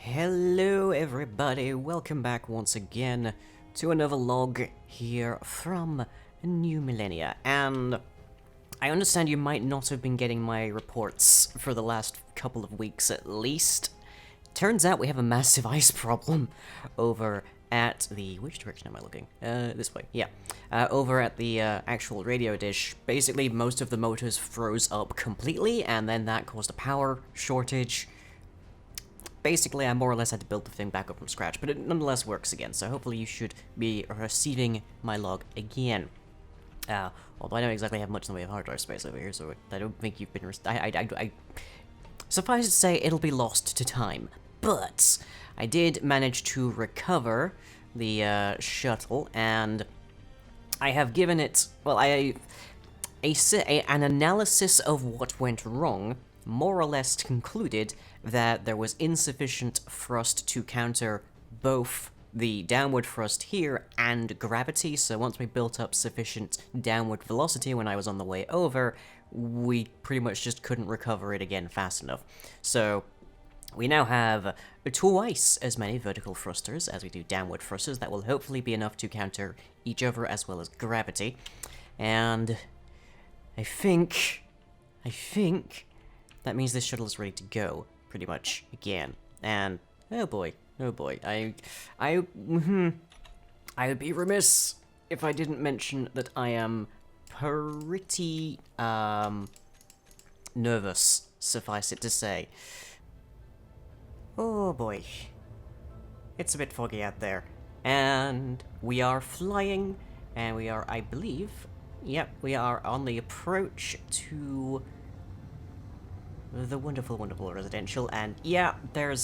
Hello everybody, welcome back once again to another log here from New Millennia, and I understand you might not have been getting my reports for the last couple of weeks at least. Turns out we have a massive ice problem over at the... which direction am I looking? This way, yeah. Over at the actual radio dish. Basically, most of the motors froze up completely, and then that caused a power shortage. Basically, I more or less had to build the thing back up from scratch, but it nonetheless works again, so hopefully you should be receiving my log again. Although I don't exactly have much in the way of hard drive space over here, so I don't think you've been... Suffice to say, it'll be lost to time. But I did manage to recover the shuttle, and I have given it... well, an analysis of what went wrong more or less concluded that there was insufficient thrust to counter both the downward thrust here and gravity, so once we built up sufficient downward velocity when I was on the way over, we pretty much just couldn't recover it again fast enough. So we now have twice as many vertical thrusters as we do downward thrusters. That will hopefully be enough to counter each other as well as gravity. And I think that means this shuttle is ready to go, pretty much, again. And, oh boy, I would be remiss if I didn't mention that I am pretty, nervous, suffice it to say. Oh boy. It's a bit foggy out there. And we are flying, and we are, I believe, yep, we are on the approach to the wonderful, wonderful residential, and yeah, there are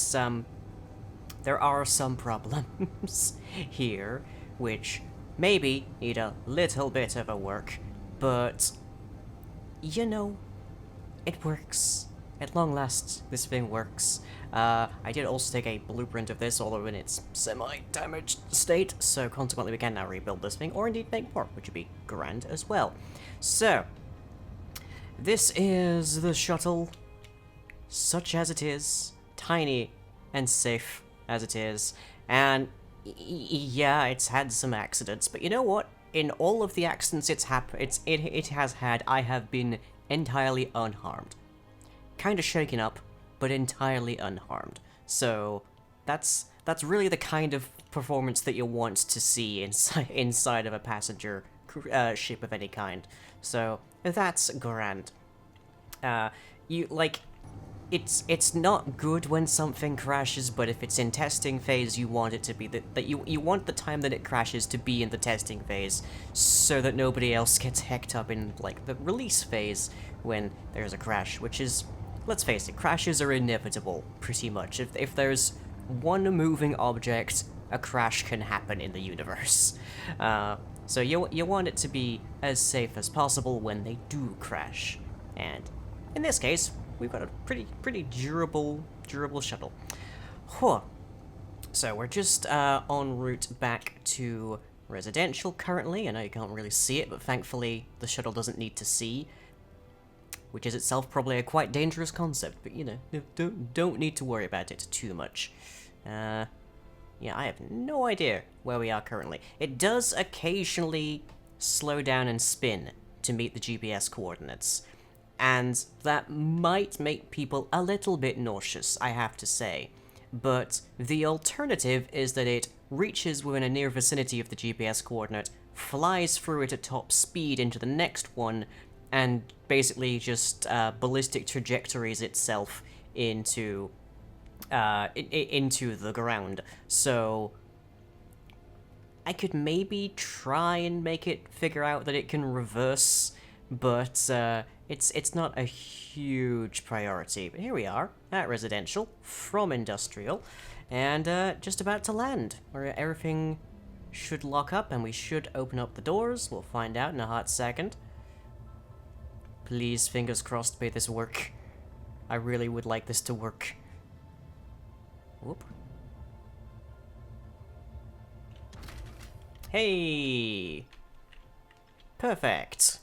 some problems here, which maybe need a little bit of a work, but, you know, it works. At long last, this thing works. I did also take a blueprint of this, although in its semi-damaged state, so consequently we can now rebuild this thing, or indeed make more, which would be grand as well. So, this is the shuttle, such as it is, tiny and safe as it is, and yeah, it's had some accidents, but you know what? In all of the accidents it has had, I have been entirely unharmed. Kind of shaken up, but entirely unharmed. So that's really the kind of performance that you want to see inside of a passenger ship of any kind. So that's grand. It's not good when something crashes, but if it's in testing phase, you want it to be that you want the time that it crashes to be in the testing phase, so that nobody else gets hecked up in like the release phase when there's a crash, which is, let's face it, crashes are inevitable, pretty much. If there's one moving object, a crash can happen in the universe. So you want it to be as safe as possible when they do crash, and in this case, we've got a pretty durable shuttle. Huh. So we're just en route back to residential currently. I know you can't really see it, but thankfully the shuttle doesn't need to see, which is itself probably a quite dangerous concept. But you know, don't need to worry about it too much. Yeah, I have no idea where we are currently. It does occasionally slow down and spin to meet the GPS coordinates, and that might make people a little bit nauseous, I have to say. But the alternative is that it reaches within a near vicinity of the GPS coordinate, flies through it at top speed into the next one, and basically just ballistic trajectories itself into the ground. So I could maybe try and make it figure out that it can reverse, but it's not a huge priority. But here we are, at residential, from industrial, and just about to land, where everything should lock up, and we should open up the doors. We'll find out in a hot second. Please, fingers crossed, may this work. I really would like this to work. Whoop. Hey! Perfect.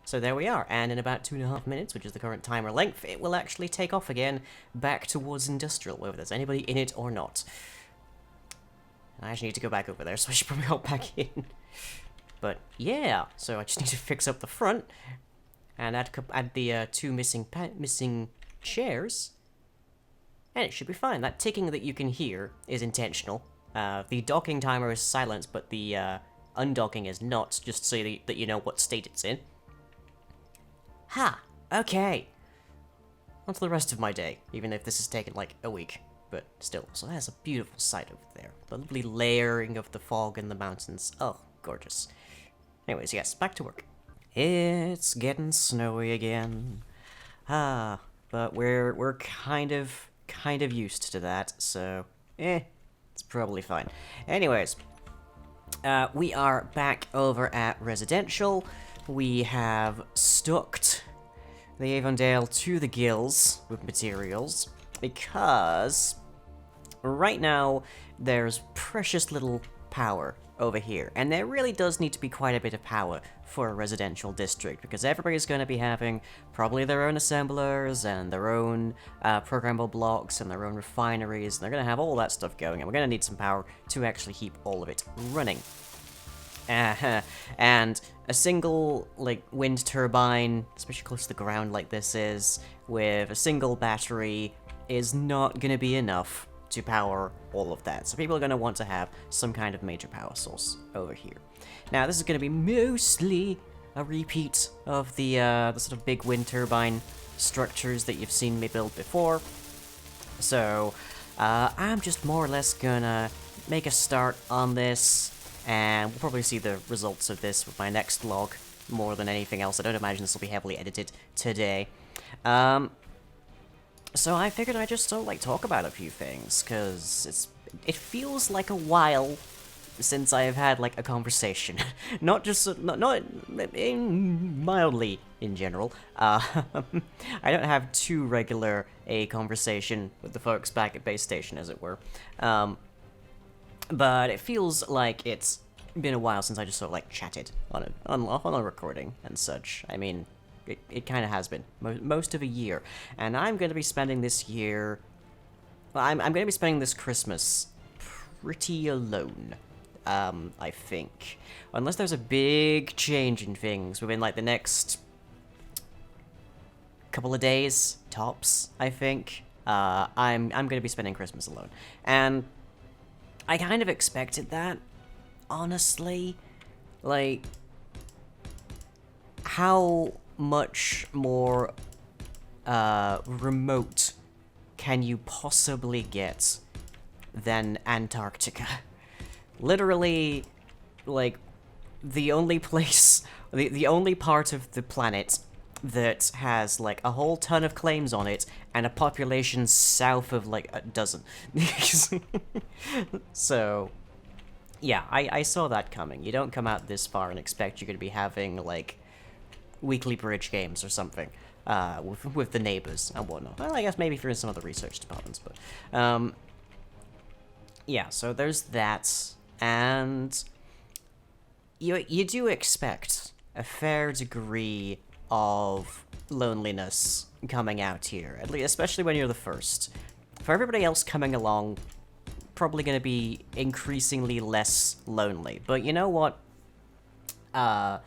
So there we are, and in about 2.5 minutes, which is the current timer length, it will actually take off again back towards industrial, whether there's anybody in it or not. I actually need to go back over there, so I should probably hop back in. But yeah, so I just need to fix up the front and add the 2 missing chairs, and it should be fine. That ticking that you can hear is intentional. The docking timer is silent, but the undocking is not, just so that you know what state it's in. Ha! Okay. On to the rest of my day, even if this has taken like a week, but still. So that's a beautiful sight over there. The lovely layering of the fog in the mountains. Oh, gorgeous. Anyways, yes, back to work. It's getting snowy again. But we're kind of used to that, so it's probably fine. Anyways, we are back over at residential. We have stocked the Avondale to the gills with materials, because right now there's precious little power over here, and there really does need to be quite a bit of power for a residential district, because everybody's going to be having probably their own assemblers and their own programmable blocks and their own refineries, and they're going to have all that stuff going, and we're going to need some power to actually keep all of it running. And a single, like, wind turbine, especially close to the ground like this is, with a single battery, is not going to be enough to power all of that. So people are going to want to have some kind of major power source over here. Now, this is going to be mostly a repeat of the sort of big wind turbine structures that you've seen me build before. So, I'm just more or less gonna make a start on this, and we'll probably see the results of this with my next vlog more than anything else. I don't imagine this will be heavily edited today. So I figured I'd just sort of, like, talk about a few things, because it feels like a while since I've had, like, a conversation. Not just, not mildly in general. I don't have too regular a conversation with the folks back at base station, as it were. But it feels like it's been a while since I just sort of, like, chatted on a recording and such. I mean, it kind of has been most of a year, and I'm going to be spending this year. Well, I'm going to be spending this Christmas pretty alone. I think, unless there's a big change in things within like the next couple of days tops. I think I'm going to be spending Christmas alone, and I kind of expected that, honestly. Like, how much more remote can you possibly get than Antarctica? Literally, like, the only place, the only part of the planet that has, like, a whole ton of claims on it and a population south of, like, a dozen. So, yeah, I saw that coming. You don't come out this far and expect you're going to be having, like, weekly bridge games or something with the neighbors and whatnot. Well, I guess maybe if you're in some other research departments, but yeah, so there's that, and you do expect a fair degree of loneliness coming out here, at least, especially when you're the first. For everybody else coming along, probably going to be increasingly less lonely. But you know what? A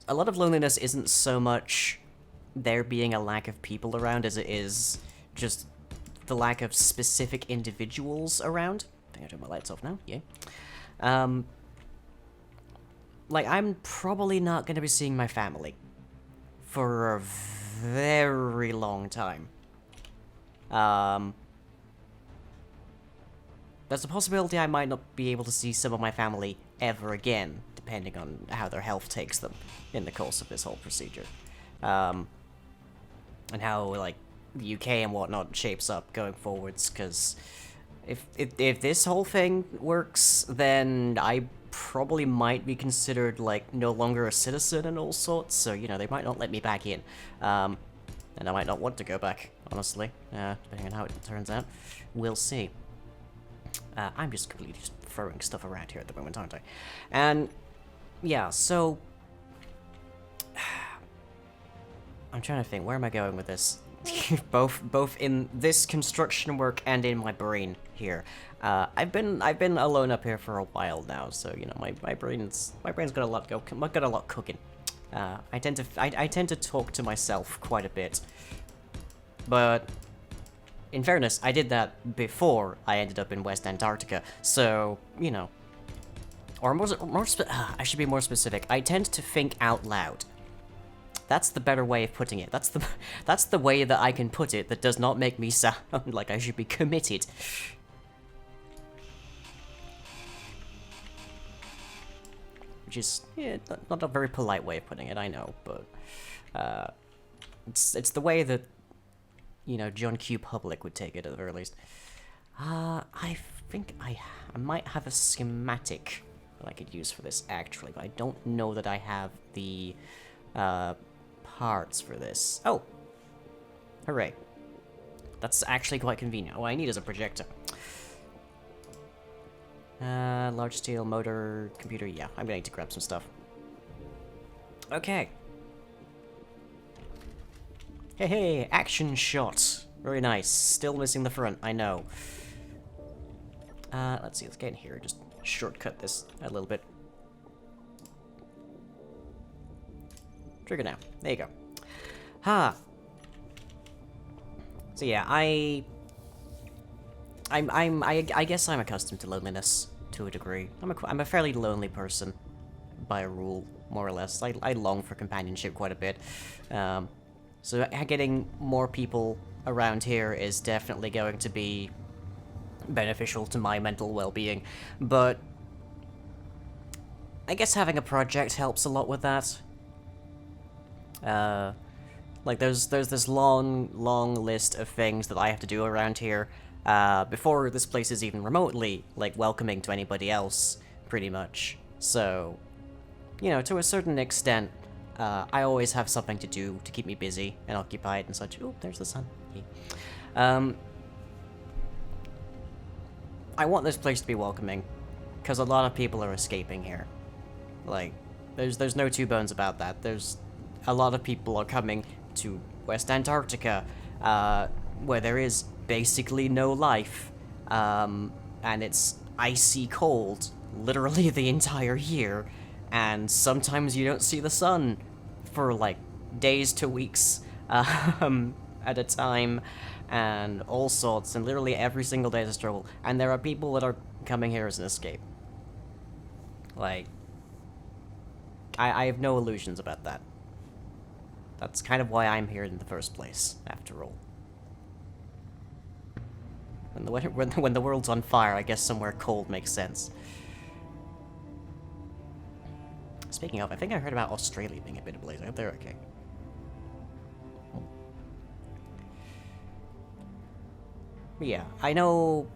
lot of loneliness isn't so much there being a lack of people around as it is just the lack of specific individuals around. I think I turn my lights off now, yeah. Like, I'm probably not going to be seeing my family for a very long time. There's a possibility I might not be able to see some of my family ever again, depending on how their health takes them in the course of this whole procedure. And how, like, the UK and whatnot shapes up going forwards, because if this whole thing works, then I probably might be considered, like, no longer a citizen and all sorts, so, you know, they might not let me back in. And I might not want to go back, honestly, depending on how it turns out. We'll see. I'm just completely just throwing stuff around here at the moment, aren't I? And, yeah, so I'm trying to think, where am I going with this? both in this construction work and in my brain here. I've been alone up here for a while now, so you know my brain's got a lot cooking. I tend to talk to myself quite a bit, but in fairness, I did that before I ended up in West Antarctica, so you know. Or I should be more specific. I tend to think out loud. That's the better way of putting it. That's the way that I can put it that does not make me sound like I should be committed. Which is, yeah, not a very polite way of putting it, I know, but it's the way that, you know, John Q. Public would take it at the very least. I think I might have a schematic that I could use for this, actually, but I don't know that I have the parts for this. Oh! Hooray. That's actually quite convenient. All I need is a projector. Large steel, motor, computer, yeah, I'm gonna need to grab some stuff. Okay. Hey, action shot. Very nice. Still missing the front, I know. Let's see, let's get in here, just shortcut this a little bit. Trigger now. There you go. Ha! So yeah, I guess I'm accustomed to loneliness to a degree. I'm a fairly lonely person, by a rule, more or less. I long for companionship quite a bit. So getting more people around here is definitely going to be beneficial to my mental well-being, but I guess having a project helps a lot with that. Like there's this long list of things that I have to do around here before this place is even remotely like welcoming to anybody else, pretty much. So, you know, to a certain extent, I always have something to do to keep me busy and occupied and such. Oh, there's the sun. Yeah. I want this place to be welcoming, because a lot of people are escaping here. Like, there's no two bones about that. There's a lot of people are coming to West Antarctica, where there is basically no life, and it's icy cold literally the entire year, and sometimes you don't see the sun for like days to weeks at a time, and all sorts, and literally every single day is a struggle, and there are people that are coming here as an escape. Like, I have no illusions about that. That's kind of why I'm here in the first place, after all. When the world's on fire, I guess somewhere cold makes sense. Speaking of, I think I heard about Australia being a bit ablaze. I hope they're okay. Yeah, I know.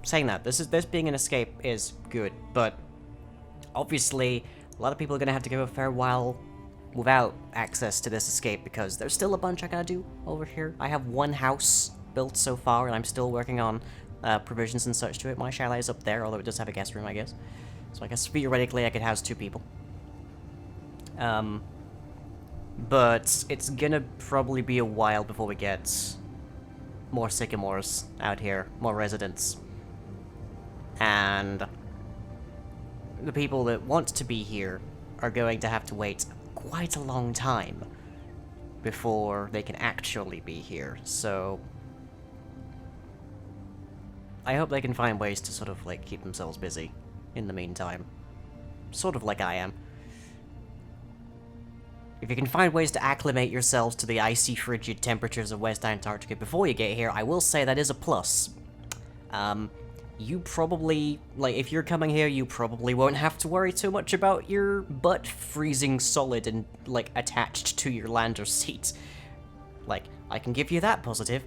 Saying that, this being an escape is good, but obviously a lot of people are gonna have to go a fair while without access to this escape because there's still a bunch I gotta do over here. I have one house built so far, and I'm still working on provisions and such to it. My chalet is up there, although it does have a guest room, I guess. So I guess theoretically I could house 2 people. But it's gonna probably be a while before we get more sycamores out here, more residents. And the people that want to be here are going to have to wait quite a long time before they can actually be here, so I hope they can find ways to sort of, like, keep themselves busy in the meantime. Sort of like I am. If you can find ways to acclimate yourselves to the icy, frigid temperatures of West Antarctica before you get here, I will say that is a plus. You probably, like, if you're coming here, you probably won't have to worry too much about your butt freezing solid and, like, attached to your lander seat. Like, I can give you that positive.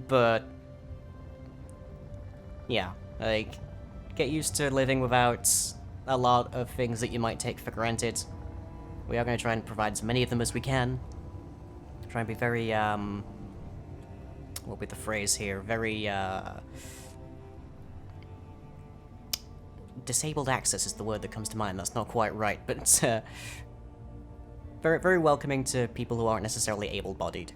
But yeah, like, get used to living without a lot of things that you might take for granted. We are going to try and provide as many of them as we can. Try and be very, what would be the phrase here? Very, disabled access is the word that comes to mind. That's not quite right, but, very, very welcoming to people who aren't necessarily able-bodied,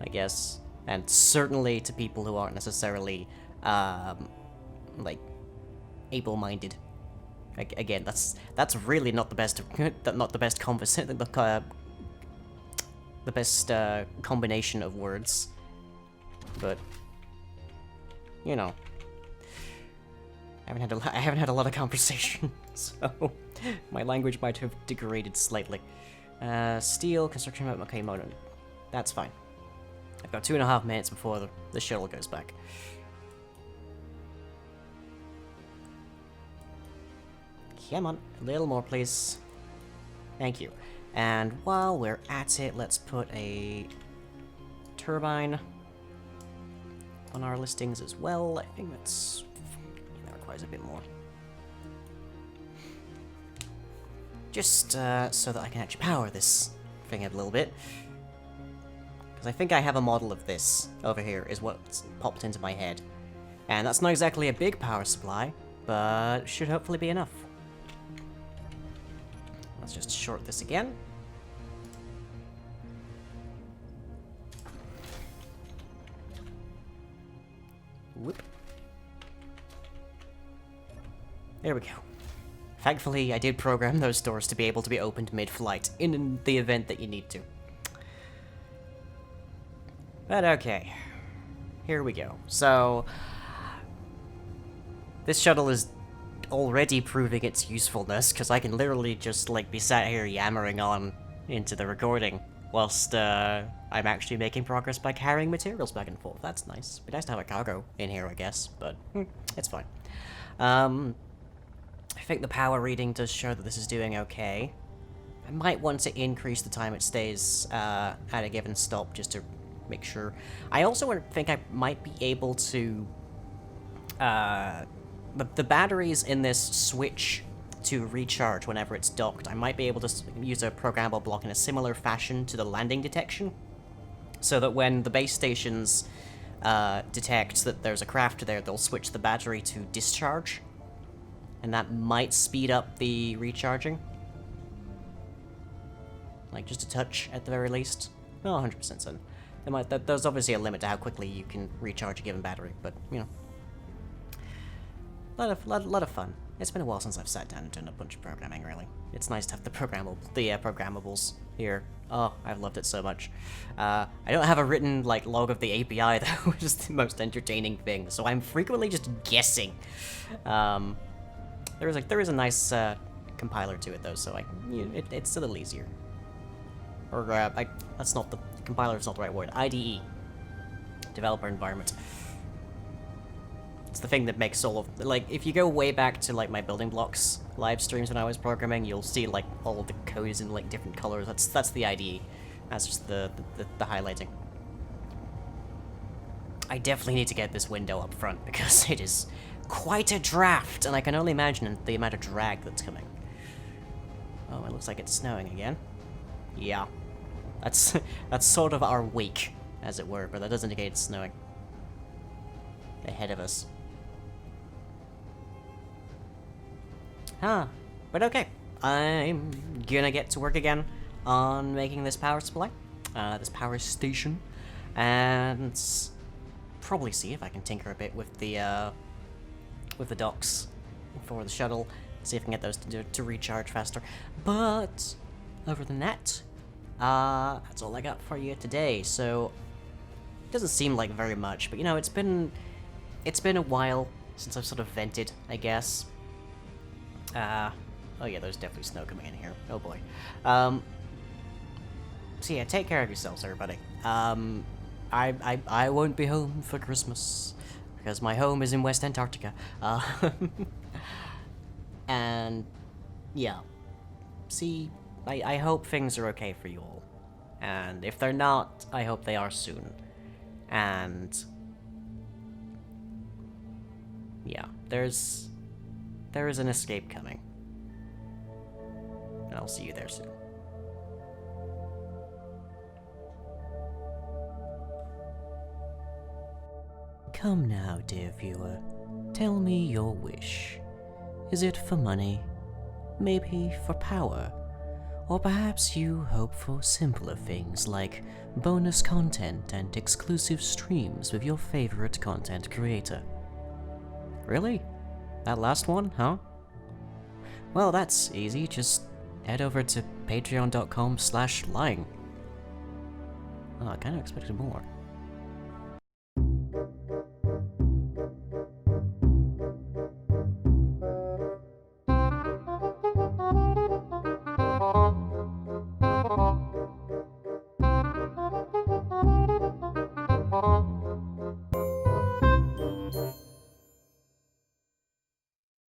I guess. And certainly to people who aren't necessarily, like, able-minded. Again, that's really not the best, not the best conversation, the best combination of words. But, you know, I haven't had a lot of conversation, so my language might have degraded slightly. Steel, construction mode, okay, mode. That's fine. I've got 2.5 minutes before the shuttle goes back. Come on, a little more, please. Thank you. And while we're at it, let's put a turbine on our listings as well. I think that requires a bit more. Just so that I can actually power this thing a little bit. Because I think I have a model of this over here, is what's popped into my head. And that's not exactly a big power supply, but should hopefully be enough. Let's just short this again. Whoop. There we go. Thankfully, I did program those doors to be able to be opened mid-flight, in the event that you need to. But okay. Here we go. So, this shuttle is already proving its usefulness, because I can literally just, like, be sat here yammering on into the recording, whilst, I'm actually making progress by carrying materials back and forth. That's nice. It'd be nice to have a cargo in here, I guess, but it's fine. I think the power reading does show that this is doing okay. I might want to increase the time it stays at a given stop, just to make sure. I also think I might be able to... The batteries in this switch to recharge whenever it's docked. I might be able to use a programmable block in a similar fashion to the landing detection, so that when the base stations detect that there's a craft there, they'll switch the battery to discharge, and that might speed up the recharging. Like, just a touch, at the very least. Not 100% certain. There's obviously a limit to how quickly you can recharge a given battery, but, you know. Lot of fun. It's been a while since I've sat down and done a bunch of programming, really. It's nice to have the programmables here. Oh, I've loved it so much. I don't have a written, like, log of the API, though, which is the most entertaining thing, so I'm frequently just guessing. There is a nice compiler to it, though, so it's a little easier. Or that's not the compiler. It's not the right word. IDE, developer environment. It's the thing that makes all of, like, if you go way back to, like, my building blocks live streams when I was programming, you'll see, like, all of the code is in, like, different colors. That's the IDE. That's just the highlighting. I definitely need to get this window up front because it is quite a draft, and I can only imagine the amount of drag that's coming. Oh, it looks like it's snowing again. Yeah. That's sort of our wake, as it were, but that does indicate it's snowing ahead of us. Huh. But okay. I'm gonna get to work again on making this power supply, this power station, and probably see if I can tinker a bit with the docks for the shuttle, see if I can get those to recharge faster. But other than that, that's all I got for you today. So it doesn't seem like very much, but you know, it's been a while since I've sort of vented, I guess. Oh yeah, there's definitely snow coming in here. Oh boy. So yeah, take care of yourselves, everybody. I won't be home for Christmas because my home is in West Antarctica. And yeah, see, I hope things are okay for you all, and if they're not, I hope they are soon. And yeah, there is an escape coming, and I'll see you there soon. Come now, dear viewer, tell me your wish. Is it for money? Maybe for power? Or perhaps you hope for simpler things like bonus content and exclusive streams with your favorite content creator. Really? That last one, huh? Well, that's easy, just head over to patreon.com/lying. Oh, I kinda expected more.